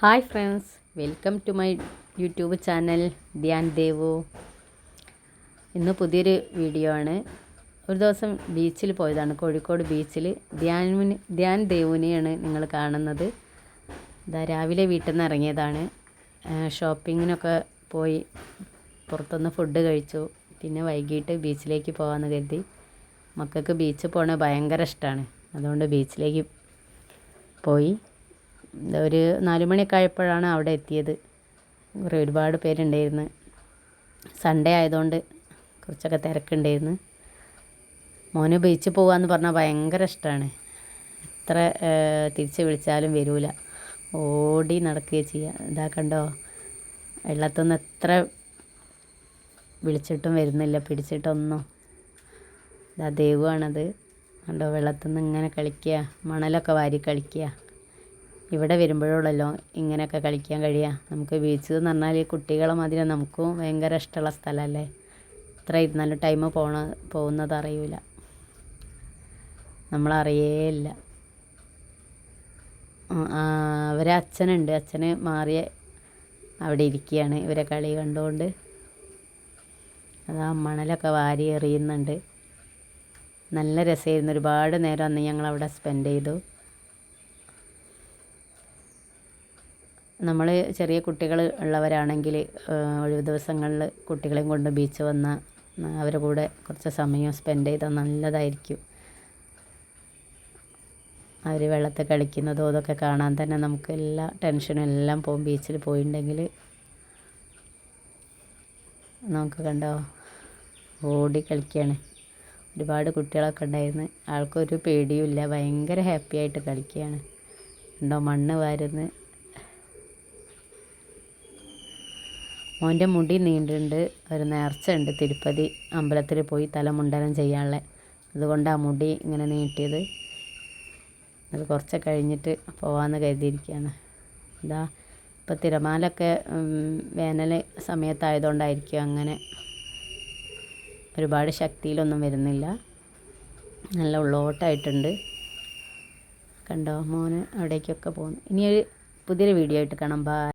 Hi friends, welcome to my YouTube channel Dhyan Devu. ഇന്ന് പുതിയൊരു video ആണ്. ഒരു ദിവസം ബീച്ചിൽ പോയതാണ്, കോഴിക്കോട് ബീച്ചിൽ. ധ്യാൻ ദേവുവിനെയാണ് നിങ്ങൾ കാണുന്നത്. ഇതാ രാവിലെ വീട്ടിൽ നിന്ന് ഇറങ്ങിയതാണ്. ഷോപ്പിങ്ങിനൊക്കെ പോയി പുറത്തുനിന്ന് ഫുഡ് കഴിച്ചു. പിന്നെ വൈകിട്ട് ബീച്ചിലേക്ക് പോകാമെന്ന് കരുതി. മക്കൾക്ക് ബീച്ചിൽ പോകണത് ഭയങ്കര ഇഷ്ടമാണ്. അതുകൊണ്ട് ബീച്ചിലേക്ക് പോയി. ഒരു 4 മണിയൊക്കെ ആയപ്പോഴാണ് അവിടെ എത്തിയത്. ഒരുപാട് പേരുണ്ടായിരുന്നു. സൺഡേ ആയതുകൊണ്ട് കുറച്ചൊക്കെ തിരക്കുണ്ടായിരുന്നു. മോന് ബീച്ചിൽ പോകാമെന്ന് പറഞ്ഞാൽ ഭയങ്കര ഇഷ്ടമാണ്. എത്ര തിരിച്ച് വിളിച്ചാലും വരില്ല, ഓടി നടക്കുകയും ചെയ്യുക. ഇതാ കണ്ടോ, വെള്ളത്തുനിന്ന് എത്ര വിളിച്ചിട്ടും വരുന്നില്ല, പിടിച്ചിട്ടൊന്നും. ഇതാ ദേവുവാണത്. കണ്ടോ, വെള്ളത്തുനിന്ന് ഇങ്ങനെ കളിക്കുക, മണലൊക്കെ വാരി കളിക്കുക. ഇവിടെ വരുമ്പോഴുള്ളല്ലോ ഇങ്ങനെയൊക്കെ കളിക്കാൻ കഴിയുക. നമുക്ക് ബീച്ച് എന്ന് പറഞ്ഞാൽ കുട്ടികളെ മാതിരി നമുക്കും ഭയങ്കര ഇഷ്ടമുള്ള സ്ഥലമല്ലേ. എത്ര ഇരുന്നാലും ടൈം പോകുന്നത് അറിയില്ല, നമ്മളറിയേയില്ല. അവരെ അച്ഛനുണ്ട്, അച്ഛന് മാറിയ അവിടെ ഇരിക്കുകയാണ് ഇവരെ കളി കണ്ടുകൊണ്ട്. അതാ മണലൊക്കെ വാരി എറിയുന്നുണ്ട്. നല്ല രസമായിരുന്നു. ഒരുപാട് നേരം അന്ന് ഞങ്ങളവിടെ സ്പെൻഡ് ചെയ്തു. നമ്മൾ ചെറിയ കുട്ടികൾ ഉള്ളവരാണെങ്കിൽ ഒഴിവ് ദിവസങ്ങളിൽ കുട്ടികളെയും കൊണ്ട് ബീച്ച് വന്നാൽ അവരുടെ കൂടെ കുറച്ച് സമയം സ്പെൻഡ് ചെയ്താൽ നല്ലതായിരിക്കും. അവർ വെള്ളത്തിൽ കളിക്കുന്നതും അതൊക്കെ കാണാൻ തന്നെ നമുക്ക് എല്ലാ ടെൻഷനും എല്ലാം പോകും. ബീച്ചിൽ പോയിട്ടുണ്ടെങ്കിൽ നമുക്ക് കണ്ടോ, ഓടി കളിക്കുകയാണ്. ഒരുപാട് കുട്ടികളൊക്കെ ഉണ്ടായിരുന്നു. ആൾക്കൊരു പേടിയുമില്ല, ഭയങ്കര ഹാപ്പി ആയിട്ട് കളിക്കുകയാണ്. ഉണ്ടോ, മണ്ണ് വാരുന്ന്. മോൻ്റെ മുടി നീണ്ടിട്ടുണ്ട്. ഒരു നേർച്ച ഉണ്ട്, തിരുപ്പതി അമ്പലത്തിൽ പോയി തലമുണ്ടനം ചെയ്യാനുള്ള. അതുകൊണ്ട് ആ മുടി ഇങ്ങനെ നീട്ടിയത്. അത് കുറച്ച് കഴിഞ്ഞിട്ട് പോകാമെന്ന് കരുതിയിരിക്കുകയാണ്. ഇതാ ഇപ്പോൾ തിരമാലൊക്കെ വേനൽ സമയത്തായതുകൊണ്ടായിരിക്കും അങ്ങനെ ഒരുപാട് ശക്തിയിലൊന്നും വരുന്നില്ല. നല്ല ഉള്ളോട്ടായിട്ടുണ്ട്. കണ്ടോ, മോന് അവിടേക്കൊക്കെ പോകുന്നു. ഇനിയൊരു പുതിയൊരു വീഡിയോ ആയിട്ട് കാണാം. ബൈ.